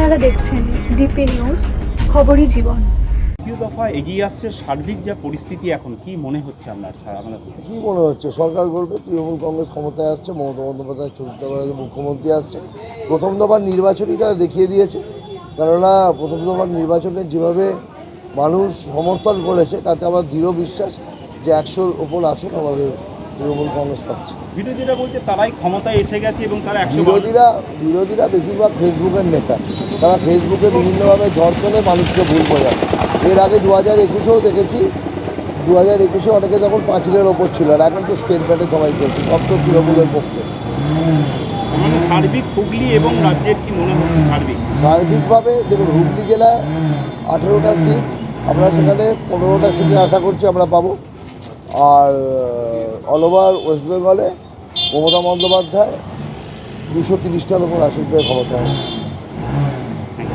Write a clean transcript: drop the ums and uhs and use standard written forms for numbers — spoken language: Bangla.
আপনারা দেখছেন ডিপি নিউজ, খবরই জীবন। দ্বিতীয় দফা এগিয়ে আসছে, সার্বিক যা পরিস্থিতি এখন কি মনে হচ্ছে আপনার? কি মনে হচ্ছে? সরকার করবে, তৃণমূল কংগ্রেস ক্ষমতায় আসছে, মমতা বন্দ্যোপাধ্যায় চতুর্থবারের মুখ্যমন্ত্রী আসছে। প্রথম দফার নির্বাচনই তারা দেখিয়ে দিয়েছে, কেননা প্রথম দফার নির্বাচনে যেভাবে মানুষ সমর্থন করেছে তাতে আমার দৃঢ় বিশ্বাস যে 100-র ওপর আসন আমাদের তৃণমূল কংগ্রেস পাচ্ছে। বিরোধীরা বলছে তারাই ক্ষমতায় এসে গেছে এবং তারা বিরোধীরা বেশিরভাগ ফেসবুকের নেতা, তারা ফেসবুকে বিভিন্নভাবে ঝড় তোলে, মানুষকে ভুল বোঝায়। এর আগে 2021-এও দেখেছি, 2021-এ অনেকে তখন পাঁচিলের ওপর ছিল, আর এখন তো স্টেট ব্যাটে সবাই খেলছে, সব তো তৃণমূলের পক্ষে। মানে সার্বিক হুগলি এবং রাজ্যের কি মনে হচ্ছে? সার্বিকভাবে দেখুন, হুগলি জেলায় 18টা সিট, আমরা সেখানে 15টা সিটের আশা করছি আমরা পাবো। আর অল ওভার ওয়েস্ট বেঙ্গলে মমতা বন্দ্যোপাধ্যায় 230টার ওপর আসন পেয়ে ক্ষমতায়।